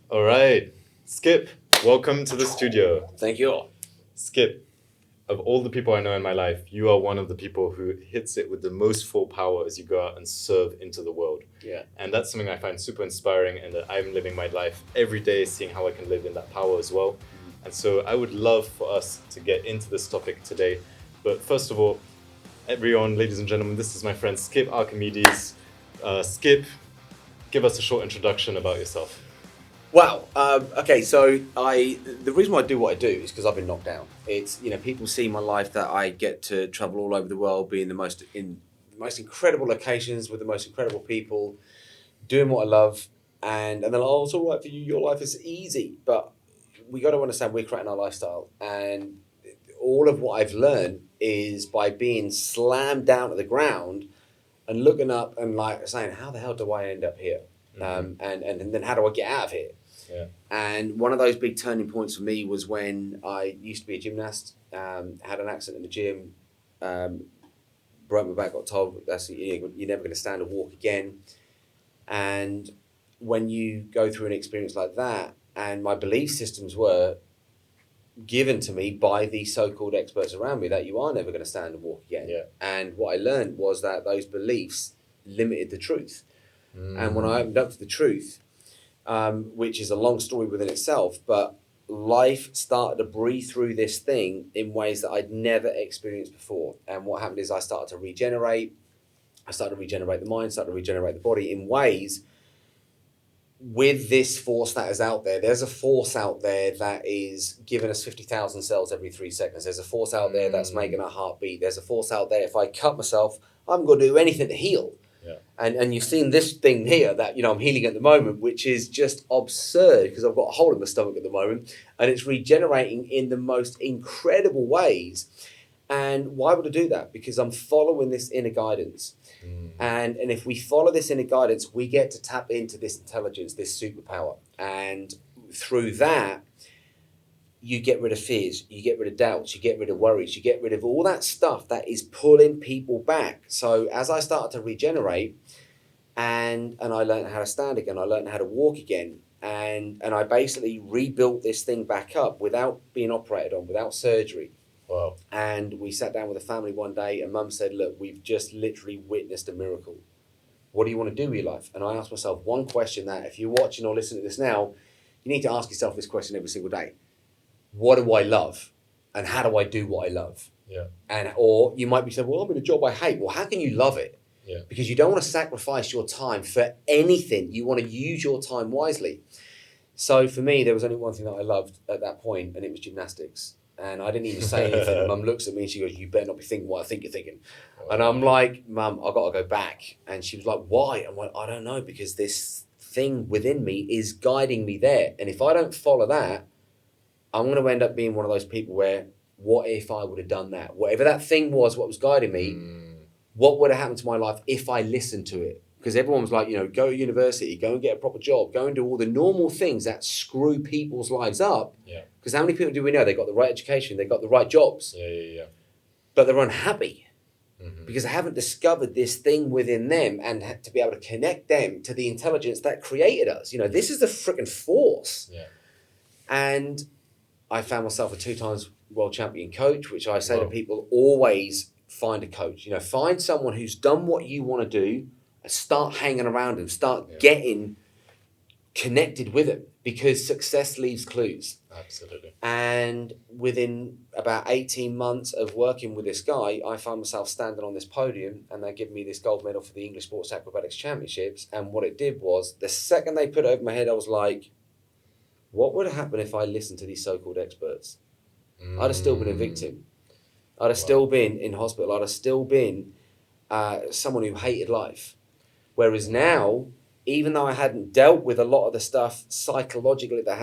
All right, Skip, welcome to the studio. Thank you all. Skip, of all the people I know in my life, you are one of the people who hits it with the most full power as you go out and serve into the world. Yeah. And that's something I find super inspiring, and that I'm living my life every day, seeing how I can live in that power as well. And so I would love for us to get into this topic today. But first of all, everyone, ladies and gentlemen, this is my friend Skip Archimedes. Skip, give us a short introduction about yourself. Wow. Okay. So the reason why I do what I do is because I've been knocked down. It's people see my life that I get to travel all over the world, be in the most incredible locations with the most incredible people, doing what I love, and then it's all right for you. Your life is easy, but we got to understand we're creating our lifestyle, and all of what I've learned is by being slammed down to the ground and looking up and like saying, how the hell do I end up here? And then how do I get out of here? Yeah. And one of those big turning points for me was when I used to be a gymnast, had an accident in the gym, broke my back, got told you're never going to stand or walk again. And when you go through an experience like that, and my belief systems were given to me by the so-called experts around me that you are never going to stand and walk again. Yeah. And what I learned was that those beliefs limited the truth. And when I opened up to the truth, which is a long story within itself, but life started to breathe through this thing in ways that I'd never experienced before. And what happened is I started to regenerate. I started to regenerate the mind, started to regenerate the body in ways with this force that is out there. There's a force out there that is giving us 50,000 cells every 3 seconds. There's a force out there that's making our heart beat. There's a force out there. If I cut myself, I'm going to do anything to heal. Yeah. And you've seen this thing here that I'm healing at the moment, which is just absurd because I've got a hole in my stomach at the moment, and it's regenerating in the most incredible ways. And why would I do that? Because I'm following this inner guidance. And if we follow this inner guidance, we get to tap into this intelligence, this superpower. And through that, you get rid of fears, you get rid of doubts, you get rid of worries, you get rid of all that stuff that is pulling people back. So as I started to regenerate and I learned how to stand again, I learned how to walk again, and I basically rebuilt this thing back up without being operated on, without surgery. Wow. And we sat down with a family one day and Mum said, look, we've just literally witnessed a miracle. What do you want to do with your life? And I asked myself one question that if you're watching or listening to this now, you need to ask yourself this question every single day. What do I love? And how do I do what I love? Yeah. Or you might be saying, well, I'm in a job I hate. Well, how can you love it? Yeah. Because you don't want to sacrifice your time for anything. You want to use your time wisely. So for me, there was only one thing that I loved at that point, and it was gymnastics. And I didn't even say anything. Mum looks at me and she goes, you better not be thinking what I think you're thinking. And I'm like, Mum, I've got to go back. And she was like, why? I'm like, I don't know, because this thing within me is guiding me there. And if I don't follow that, I'm going to end up being one of those people where, what if I would have done that? Whatever that thing was, what was guiding me, what would have happened to my life if I listened to it? Because everyone was like, go to university, go and get a proper job, go and do all the normal things that screw people's lives up. Yeah. Because how many people do we know? They got the right education, they got the right jobs, but they're unhappy because they haven't discovered this thing within them and had to be able to connect them to the intelligence that created us. This is the freaking force. Yeah. And I found myself a 2 times world champion coach, which I say to people, always find a coach. Find someone who's done what you want to do and start hanging around them, start getting connected with them, because success leaves clues. Absolutely. And within about 18 months of working with this guy, I found myself standing on this podium and they give me this gold medal for the English Sports Acrobatics Championships. And what it did was, the second they put it over my head, I was like, what would have happened if I listened to these so-called experts? I'd have still been a victim. I'd have still been in hospital. I'd have still been someone who hated life. Whereas now, even though I hadn't dealt with a lot of the stuff psychologically that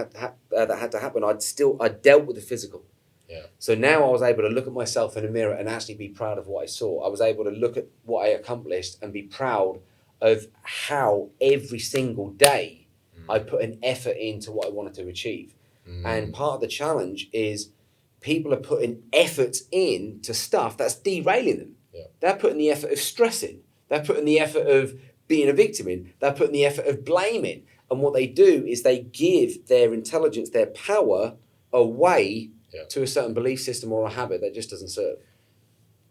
had to happen, I dealt with the physical. Yeah. So now I was able to look at myself in a mirror and actually be proud of what I saw. I was able to look at what I accomplished and be proud of how every single day I put an effort into what I wanted to achieve. And part of the challenge is people are putting effort into stuff that's derailing them. Yeah. They're putting the effort of stressing. They're putting the effort of being a victim in. They're putting the effort of blaming. And what they do is they give their intelligence, their power away to a certain belief system or a habit that just doesn't serve.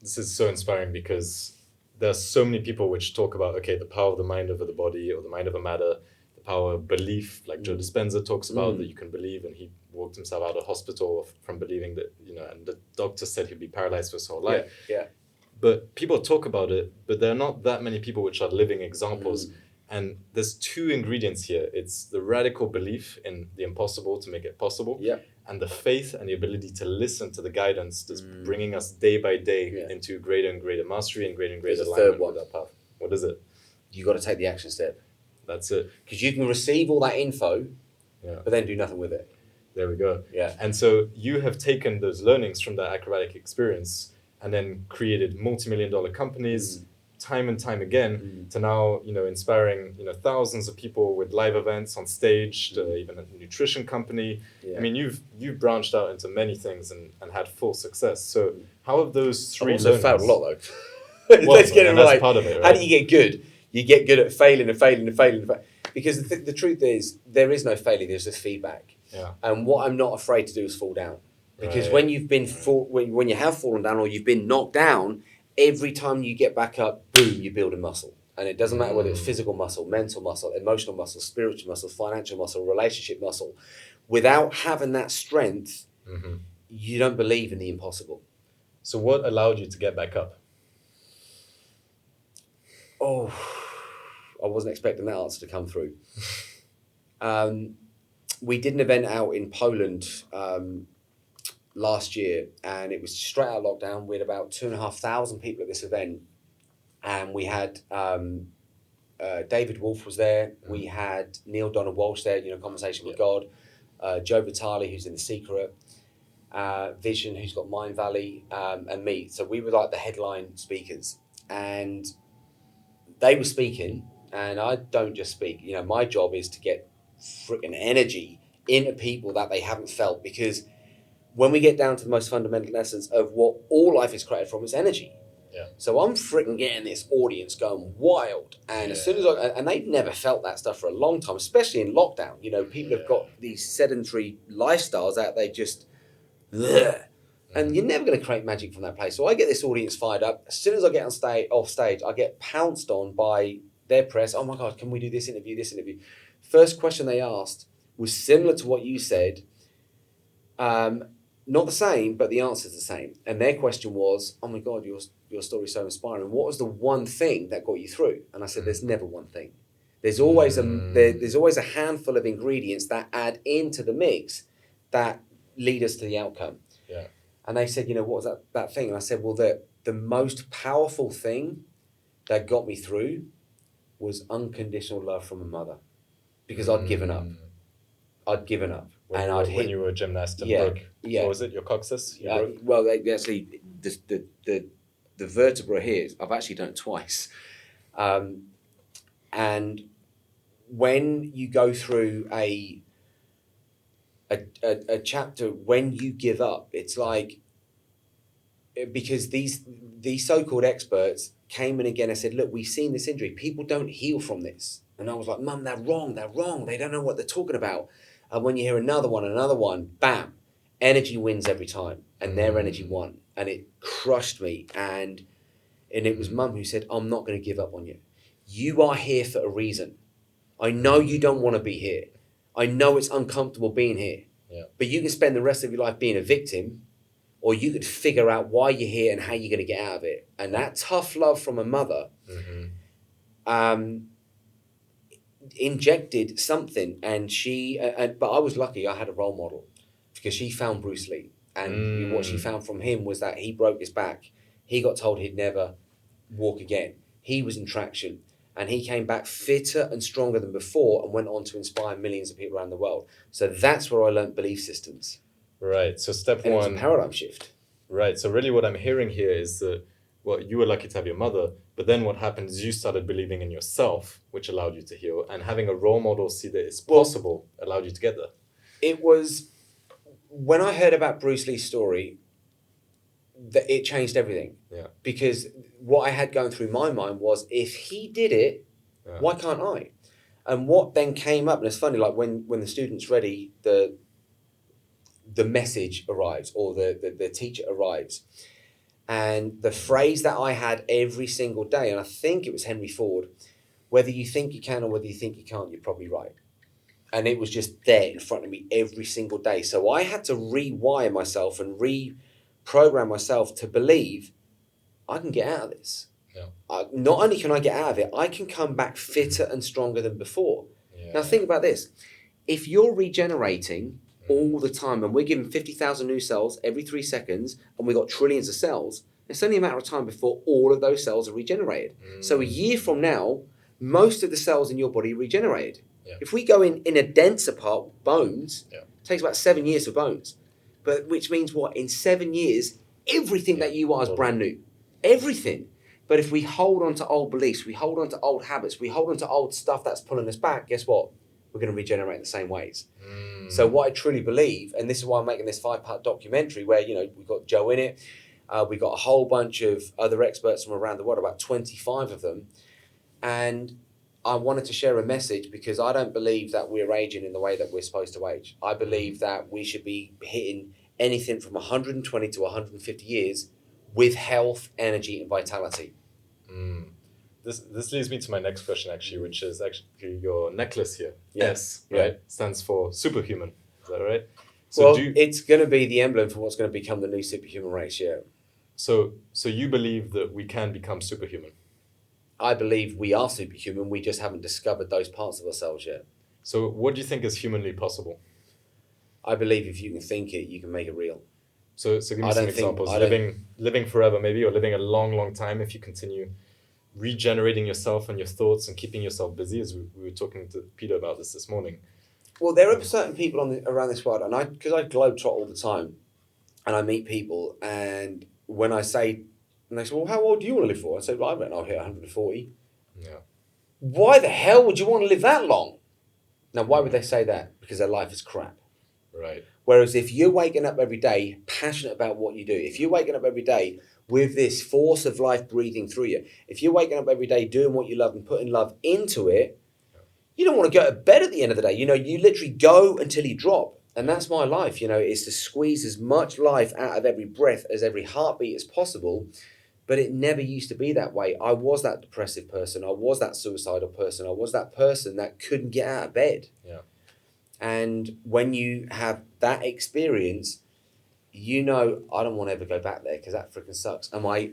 This is so inspiring because there's so many people which talk about, okay, the power of the mind over the body or the mind over matter, the power of belief, like Joe Dispenza talks about, that you can believe, and he walked himself out of hospital from believing that, and the doctor said he'd be paralyzed for his whole life. Yeah. But people talk about it, but there are not that many people which are living examples. And there's two ingredients here. It's the radical belief in the impossible to make it possible. And the faith and the ability to listen to the guidance that's bringing us day by day into greater and greater mastery and greater alignment with that path. What is it? You got to take the action step. That's it. Because you can receive all that info, but then do nothing with it. There we go. Yeah. And so you have taken those learnings from that acrobatic experience and then created multi-million-dollar companies time and time again to now, inspiring, thousands of people with live events on stage, to even a nutrition company. I mean, you've branched out into many things and had full success. So how have those three I've also learnings... failed a lot though. Let's get it right. That's part of it, right? How do you get good? You get good at failing and failing and failing. Because the truth is, there is no failure, there's just feedback. And what I'm not afraid to do is fall down. Because when you've been when you have fallen down or you've been knocked down, every time you get back up, boom, you build a muscle. And it doesn't matter whether it's physical muscle, mental muscle, emotional muscle, spiritual muscle, financial muscle, relationship muscle. Without having that strength, you don't believe in the impossible. So what allowed you to get back up? Oh, I wasn't expecting that answer to come through. We did an event out in Poland last year, and it was straight out of lockdown. We had about 2,500 people at this event, and we had David Wolf was there. We had Neil Donald Walsh there, Conversation with God. Joe Vitale, who's in The Secret. Vision, who's got Mind Valley, and me. So we were like the headline speakers, and they were speaking, and I don't just speak. My job is to get freaking energy into people that they haven't felt, because when we get down to the most fundamental essence of what all life is created from, it's energy. So I'm freaking getting this audience going wild, and as soon as and they've never felt that stuff for a long time, especially in lockdown. People have got these sedentary lifestyles that they just, and you're never going to create magic from that place. So I get this audience fired up. As soon as I get off stage, I get pounced on by their press. Oh my God, can we do this interview? First question they asked was similar to what you said. Not the same, but the answer's the same. And their question was, oh my God, your story's so inspiring. What was the one thing that got you through? And I said, there's never one thing. There's always there's always a handful of ingredients that add into the mix that lead us to the outcome. And they said, what was that thing? And I said, well, the most powerful thing that got me through was unconditional love from a mother. Because I'd given up. When you were a gymnast and broke, what was it, your coccyx? Well, actually, the vertebra here, I've actually done it twice. And when you go through a chapter, when you give up, it's like, because these so-called experts came in again and said, look, we've seen this injury. People don't heal from this. And I was like, Mum, they're wrong. They don't know what they're talking about. And when you hear another one, bam, energy wins every time. And their energy won. And it crushed me. And it was Mum who said, I'm not going to give up on you. You are here for a reason. I know you don't want to be here. I know it's uncomfortable being here. But you can spend the rest of your life being a victim, or you could figure out why you're here and how you're going to get out of it. And that tough love from a mother injected something, and but I was lucky. I had a role model, because she found Bruce Lee, and what she found from him was that he broke his back. He got told he'd never walk again. He was in traction, and he came back fitter and stronger than before, and went on to inspire millions of people around the world. So that's where I learned belief systems. Right. So step and one, it was a paradigm shift. Right. So really, what I'm hearing here is that, well, you were lucky to have your mother, but then what happened is you started believing in yourself, which allowed you to heal, and having a role model see that it's possible allowed you to get there. It was, when I heard about Bruce Lee's story, that it changed everything. Because what I had going through my mind was, if he did it, why can't I? And what then came up, and it's funny, like when the student's ready, the message arrives, or the teacher arrives. And the phrase that I had every single day, and I think it was Henry Ford, whether you think you can or whether you think you can't, you're probably right. And it was just there in front of me every single day. So I had to rewire myself and reprogram myself to believe I can get out of this. Yeah. Not only can I get out of it, I can come back fitter and stronger than before. Yeah. Now think about this. If you're regenerating all the time, and we're given 50,000 new cells every 3 seconds, and we've got trillions of cells, it's only a matter of time before all of those cells are regenerated. So a year from now, most of the cells in your body are regenerated. Yeah. If we go in a denser part, bones, Yeah. it takes about 7 years for bones. But which means what? In 7 years, everything that you are is brand new. Everything. But if we hold on to old beliefs, we hold on to old habits, we hold on to old stuff that's pulling us back, guess what? We're going to regenerate in the same ways. So what I truly believe, and this is why I'm making this 5-part documentary where, we've got Joe in it, we've got a whole bunch of other experts from around the world, about 25 of them, and I wanted to share a message because I don't believe that we're aging in the way that we're supposed to age. I believe that we should be hitting anything from 120 to 150 years with health, energy, and vitality. This leads me to my next question, actually, which is actually your necklace here. Yes. S, right? Stands for superhuman. Is that right? So it's going to be the emblem for what's going to become the new superhuman race, yeah. So you believe that we can become superhuman? I believe we are superhuman. We just haven't discovered those parts of ourselves yet. So what do you think is humanly possible? I believe if you can think it, you can make it real. So give me some examples. Living forever, maybe, or living a long, long time if you continue regenerating yourself and your thoughts and keeping yourself busy, as we were talking to Peter about this morning. Well, there are certain people around this world, and because I globetrot all the time, and I meet people, and when I say, and they say, well, how old do you want to live for? I say, well, I reckon I'll hit 140. Yeah. Why the hell would you want to live that long? Now, why would they say that? Because their life is crap. Right. Whereas if you're waking up every day passionate about what you do, if you're waking up every day with this force of life breathing through you, if you're waking up every day doing what you love and putting love into it, you don't want to go to bed at the end of the day. You literally go until you drop. And that's my life, is to squeeze as much life out of every breath, as every heartbeat as possible. But it never used to be that way. I was that depressive person. I was that suicidal person. I was that person that couldn't get out of bed. Yeah. And when you have that experience, I don't want to ever go back there because that freaking sucks. Am I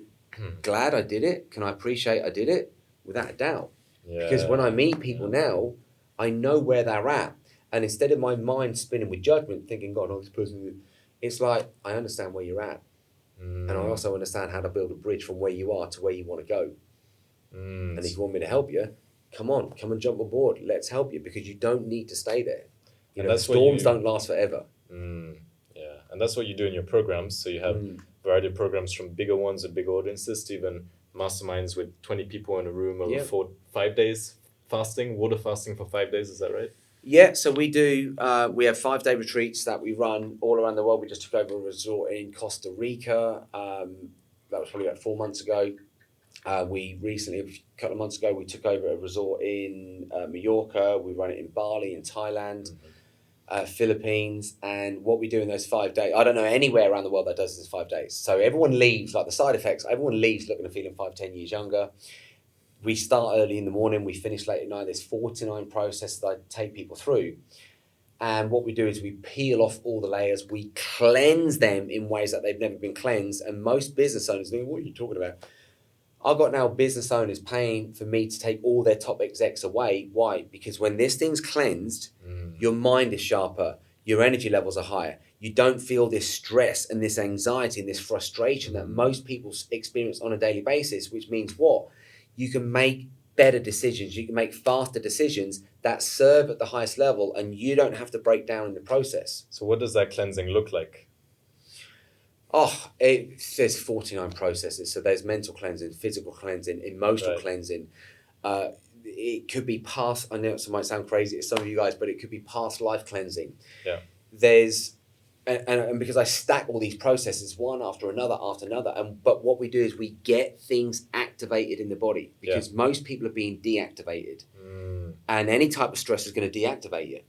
glad I did it? Can I appreciate I did it? Without a doubt. Yeah. Because when I meet people now, I know where they're at. And instead of my mind spinning with judgment, thinking, God, this person, it's like, I understand where you're at. And I also understand how to build a bridge from where you are to where you want to go. And if you want me to help you, come and jump on board. Let's help you because you don't need to stay there. Storms don't last forever. Yeah, and that's what you do in your programs. So you have a variety of programs from bigger ones and bigger audiences to even masterminds with 20 people in a room over 5 days fasting, water fasting for 5 days. Is that right? Yeah, so we do. We have 5-day retreats that we run all around the world. We just took over a resort in Costa Rica. That was probably about 4 months ago. We recently, a couple of months ago, we took over a resort in Mallorca. We run it in Bali, in Thailand, Philippines. And what we do in those 5 days, I don't know anywhere around the world that does this 5 days. So everyone leaves, like the side effects, everyone leaves looking and feeling 5-10 years younger. We start early in the morning, we finish late at night. There's 49 processes that I take people through. And what we do is we peel off all the layers, we cleanse them in ways that they've never been cleansed. And most business owners think, what are you talking about? I've got now business owners paying for me to take all their top execs away. Why? Because when this thing's cleansed, your mind is sharper, your energy levels are higher. You don't feel this stress and this anxiety and this frustration that most people experience on a daily basis, which means what? You can make better decisions. You can make faster decisions that serve at the highest level, and you don't have to break down in the process. So what does that cleansing look like? There's 49 processes. So there's mental cleansing, physical cleansing, emotional cleansing. It could be I know it might sound crazy to some of you guys, but it could be past life cleansing. Yeah. There's and because I stack all these processes one after another, but what we do is we get things activated in the body because most people are being deactivated, and any type of stress is going to deactivate you.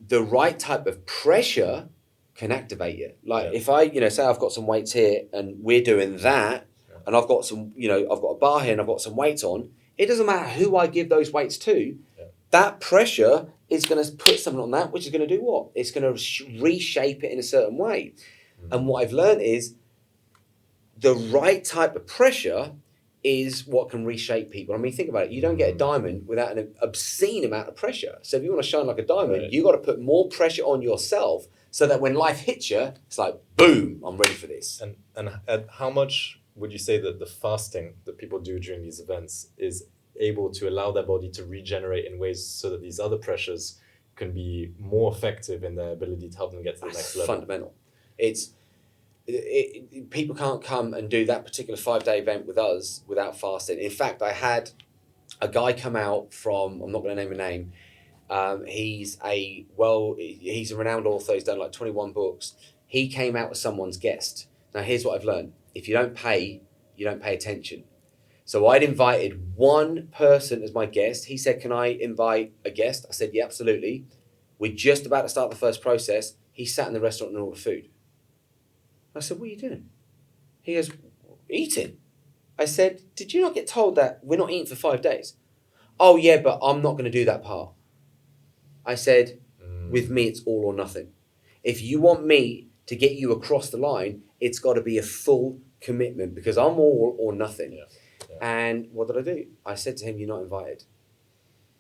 The right type of pressure can activate you. Like if I, say I've got some weights here and we're doing that, and I've got some, I've got a bar here and I've got some weights on. It doesn't matter who I give those weights to. That pressure is going to put something on that, which is going to do what? It's going to reshape it in a certain way. And what I've learned is the right type of pressure is what can reshape people. I mean, think about it. You don't get a diamond without an obscene amount of pressure. So if you want to shine like a diamond, you got to put more pressure on yourself so that when life hits you, it's like, boom, I'm ready for this. And how much would you say that the fasting that people do during these events is able to allow their body to regenerate in ways so that these other pressures can be more effective in their ability to help them get to the next level? Fundamental. People can't come and do that particular 5-day event with us without fasting. In fact, I had a guy come out from, I'm not going to name a name, he's a renowned author, he's done like 21 books. He came out as someone's guest. Now here's what I've learned. If you don't pay, you don't pay attention. So I'd invited one person as my guest. He said, can I invite a guest? I said, yeah, absolutely. We're just about to start the first process. He sat in the restaurant and ordered food. I said, what are you doing? He goes, eating. I said, did you not get told that we're not eating for 5 days? Oh, yeah, but I'm not going to do that part. I said, with me, it's all or nothing. If you want me to get you across the line, it's got to be a full commitment because I'm all or nothing. Yeah. And what did I do? I said to him, you're not invited.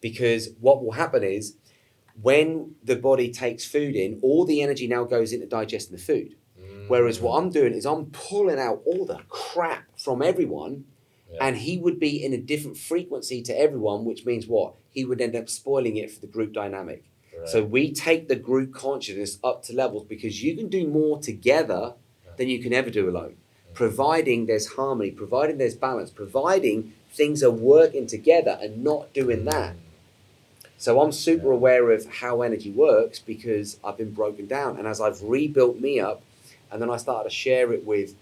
Because what will happen is when the body takes food in, all the energy now goes into digesting the food. Whereas what I'm doing is I'm pulling out all the crap from everyone, and he would be in a different frequency to everyone, which means what? He would end up spoiling it for the group dynamic. Right. So we take the group consciousness up to levels because you can do more together than you can ever do alone. Providing there's harmony, providing there's balance, providing things are working together and not doing that. So I'm super aware of how energy works because I've been broken down. And as I've rebuilt me up, and then I started to share it with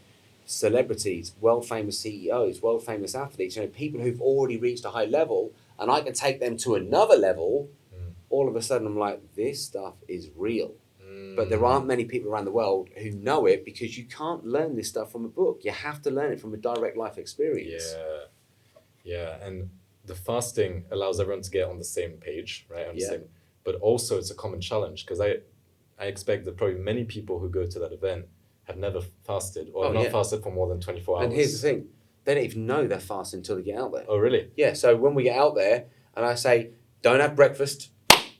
celebrities, world-famous CEOs, world-famous athletes, people who've already reached a high level, and I can take them to another level, all of a sudden I'm like, this stuff is real. But there aren't many people around the world who know it because you can't learn this stuff from a book. You have to learn it from a direct life experience. Yeah. And the fasting allows everyone to get on the same page, right? But also it's a common challenge because I expect that probably many people who go to that event have never fasted or not fasted for more than 24 hours. And here's the thing. They don't even know they're fasting until they get out there. Oh, really? Yeah. So when we get out there and I say, don't have breakfast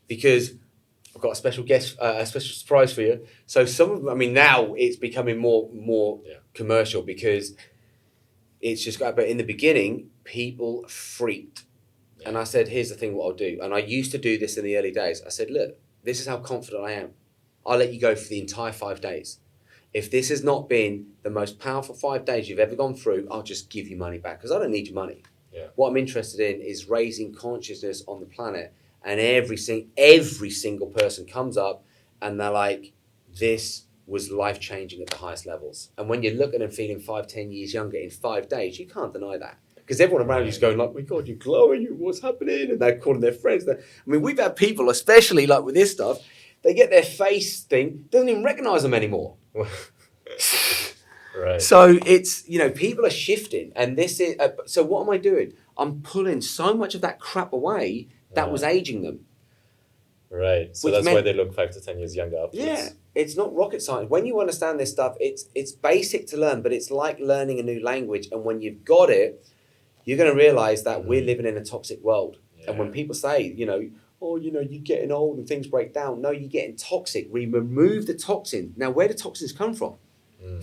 because I've got a special surprise for you. So some of them, I mean, now it's becoming more commercial because it's just got, but in the beginning, people freaked. Yeah. And I said, here's the thing, what I'll do. And I used to do this in the early days. I said, look, this is how confident I am. I'll let you go for the entire 5 days. If this has not been the most powerful 5 days you've ever gone through, I'll just give you money back because I don't need your money. Yeah. What I'm interested in is raising consciousness on the planet. And every single person comes up and they're like, this was life-changing at the highest levels. And when you look at them feeling 5-10 years younger in 5 days, you can't deny that. Because everyone around you is going like, my God, you're glowing, what's happening? And they're calling their friends. I mean, we've had people, especially like with this stuff, they get their face thing, doesn't even recognize them anymore. Right. So it's, people are shifting. And this is, so what am I doing? I'm pulling so much of that crap away that was aging them. Right. So that's why they look 5 to 10 years younger afterwards. Yeah. It's not rocket science. When you understand this stuff, it's basic to learn, but it's like learning a new language. And when you've got it, you're going to realize that we're living in a toxic world. Yeah. And when people say, you're getting old and things break down. No, you're getting toxic. We remove the toxin. Now, where do toxins come from?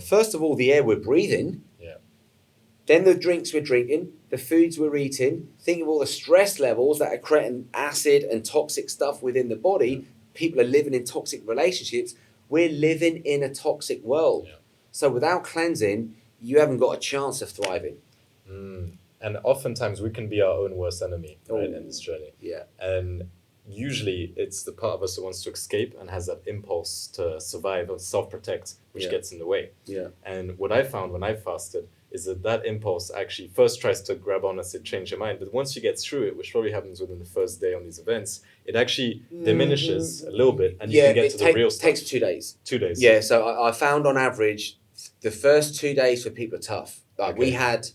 First of all, the air we're breathing. Yeah. Then the drinks we're drinking, the foods we're eating. Think of all the stress levels that are creating acid and toxic stuff within the body. People are living in toxic relationships. We're living in a toxic world. Yeah. So without cleansing, you haven't got a chance of thriving. And oftentimes we can be our own worst enemy, right, in this journey. Yeah. And usually it's the part of us that wants to escape and has that impulse to survive or self-protect, which gets in the way. Yeah. And what I found when I fasted is that impulse actually first tries to grab on us to change your mind. But once you get through it, which probably happens within the first day on these events, it actually diminishes a little bit and you can get to the real stuff. It takes 2 days. 2 days. Yeah, so I found on average, the first 2 days for people are tough. Like we had,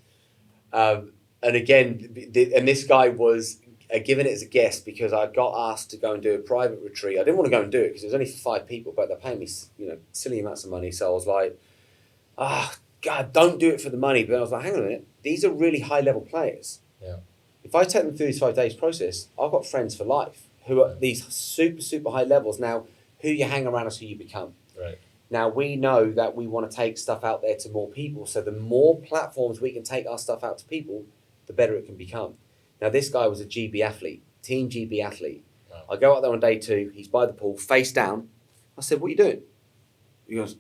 and again, and this guy was given it as a guest because I got asked to go and do a private retreat. I didn't want to go and do it because it was only for 5 people, but they're paying me, silly amounts of money. So I was like, God, don't do it for the money. But I was like, hang on a minute, these are really high level players. Yeah. If I take them through these 5 days process, I've got friends for life who are these super, super high levels. Now, who you hang around is who you become. Right. Now, we know that we want to take stuff out there to more people. So the more platforms we can take our stuff out to people, the better it can become. Now, this guy was a GB athlete, Team GB athlete. Wow. I go out there on day 2. He's by the pool, face down. I said, what are you doing? He goes,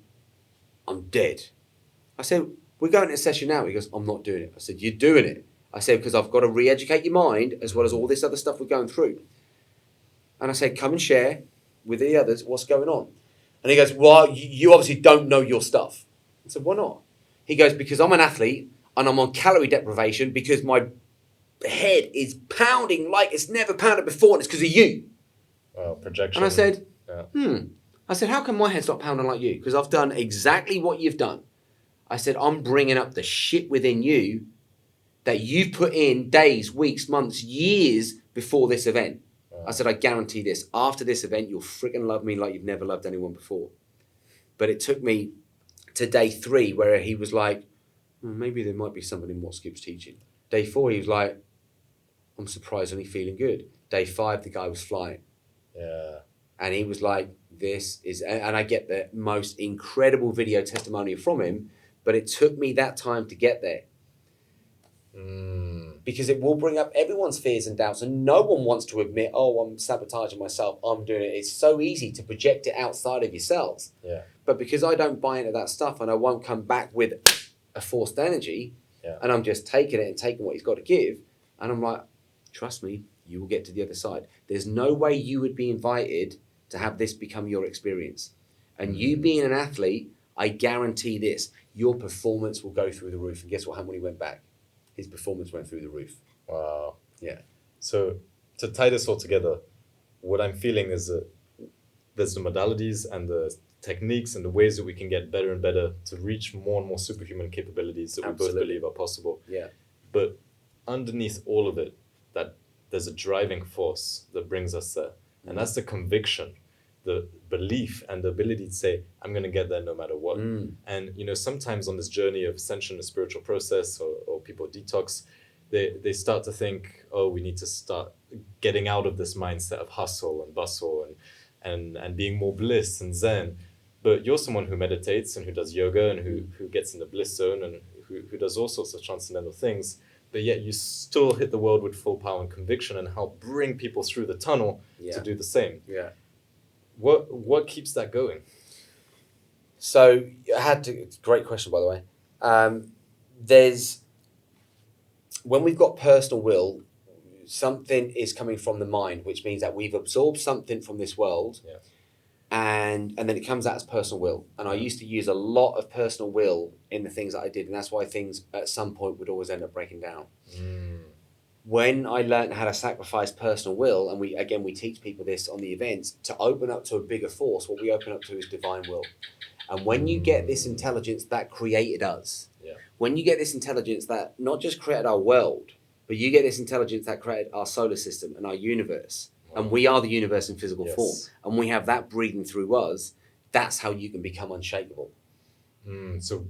I'm dead. I said, we're going to a session now. He goes, I'm not doing it. I said, you're doing it. I said, because I've got to re-educate your mind as well as all this other stuff we're going through. And I said, come and share with the others what's going on. And he goes, well, you obviously don't know your stuff. I said, why not? He goes, because I'm an athlete and I'm on calorie deprivation because my head is pounding like it's never pounded before and it's because of you. Wow, projection. And I said, I said, how come my head's not pounding like you? Because I've done exactly what you've done. I said, I'm bringing up the shit within you that you've put in days, weeks, months, years before this event. I said, I guarantee this. After this event, you'll freaking love me like you've never loved anyone before. But it took me to day 3 where he was like, maybe there might be something in what Skip's teaching. Day 4, he was like, I'm surprisingly feeling good. Day 5, the guy was flying. Yeah. And he was like, this is, and I get the most incredible video testimonial from him, but it took me that time to get there. Because it will bring up everyone's fears and doubts, and no one wants to admit, oh, I'm sabotaging myself, I'm doing it. It's so easy to project it outside of yourselves. Yeah. But because I don't buy into that stuff and I won't come back with a forced energy, and I'm just taking it and taking what he's got to give, and I'm like, trust me, you will get to the other side. There's no way you would be invited to have this become your experience. And you being an athlete, I guarantee this, your performance will go through the roof. And guess what happened when he went back? His performance went through the roof. Wow. Yeah. So to tie this all together, what I'm feeling is that there's the modalities and the techniques and the ways that we can get better and better to reach more and more superhuman capabilities that we both believe are possible. Yeah. But underneath all of it, that there's a driving force that brings us there. And that's the conviction, the belief and the ability to say, I'm going to get there no matter what. And, sometimes on this journey of ascension, a spiritual process, or people detox, they start to think, oh, we need to start getting out of this mindset of hustle and bustle and being more bliss and zen. But you're someone who meditates and who does yoga and who gets in the bliss zone and who does all sorts of transcendental things. But yet you still hit the world with full power and conviction and help bring people through the tunnel to do the same. Yeah. What keeps that going? So it's a great question, by the way. When we've got personal will, something is coming from the mind, which means that we've absorbed something from this world, and then it comes out as personal will. And I used to use a lot of personal will in the things that I did, and that's why things at some point would always end up breaking down. When I learned how to sacrifice personal will, and we teach people this on the events, to open up to a bigger force, what we open up to is divine will. And when you get this intelligence that created us, when you get this intelligence that not just created our world, but you get this intelligence that created our solar system and our universe, and we are the universe in physical form, and we have that breathing through us, that's how you can become unshakable. So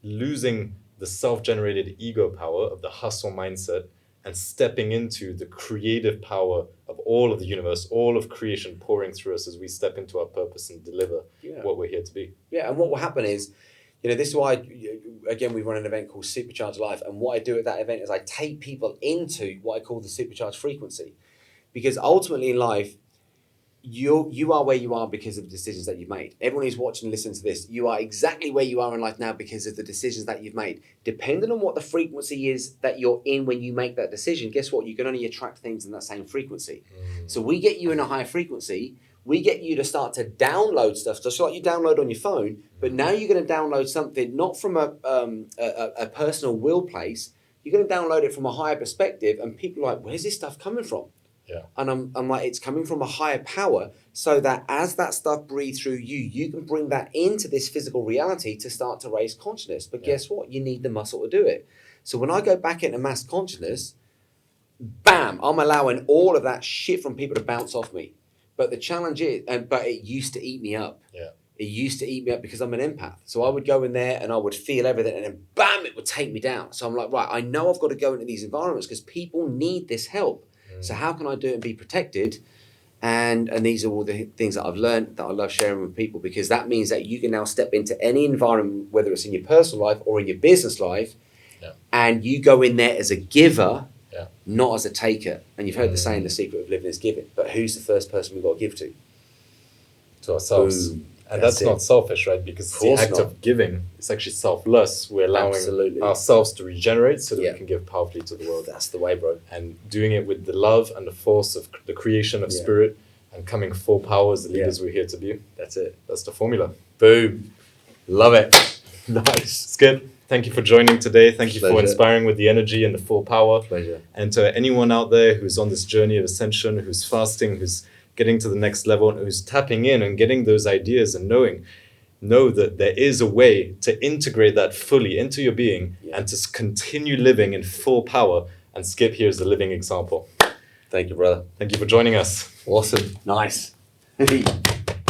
losing the self-generated ego power of the hustle mindset and stepping into the creative power of all of the universe, all of creation pouring through us as we step into our purpose and deliver what we're here to be. Yeah, and what will happen is, this is why, again, we run an event called Supercharge Life, and what I do at that event is I take people into what I call the supercharged frequency. Because ultimately in life, you are where you are because of the decisions that you've made. Everyone who's watching and listening to this, you are exactly where you are in life now because of the decisions that you've made. Depending on what the frequency is that you're in when you make that decision, guess what? You can only attract things in that same frequency. So we get you in a higher frequency. We get you to start to download stuff, just like you download on your phone. But now you're going to download something not from a personal will place. You're going to download it from a higher perspective, and people are like, where's this stuff coming from? Yeah. And I'm like, it's coming from a higher power, so that as that stuff breathes through you, you can bring that into this physical reality to start to raise consciousness. But guess what? You need the muscle to do it. So when I go back into mass consciousness, bam, I'm allowing all of that shit from people to bounce off me. But the challenge is, but it used to eat me up. Yeah. It used to eat me up because I'm an empath. So I would go in there and I would feel everything, and then bam, it would take me down. So I'm like, right, I know I've got to go into these environments because people need this help. So how can I do it and be protected? And these are all the things that I've learned that I love sharing with people, because that means that you can now step into any environment, whether it's in your personal life or in your business life, and you go in there as a giver, not as a taker. And you've heard the saying, the secret of living is giving. But who's the first person we've got to give to? To ourselves. Boom. And that's not selfish, right? Because the act of giving is actually selfless. We're allowing ourselves to regenerate so that we can give powerfully to the world. That's the way, bro. And doing it with the love and the force of the creation of spirit, and coming full power as the leaders we're here to be. That's it. That's the formula. Boom. Love it. Nice. Skip, thank you for joining today. Thank you Pleasure. for inspiring with the energy and the full power. Pleasure. And to anyone out there who's on this journey of ascension, who's fasting, who's getting to the next level, and who's tapping in and getting those ideas and know that there is a way to integrate that fully into your being and to continue living in full power. And Skip here is a living example. Thank you, brother. Thank you for joining us. Awesome. Nice.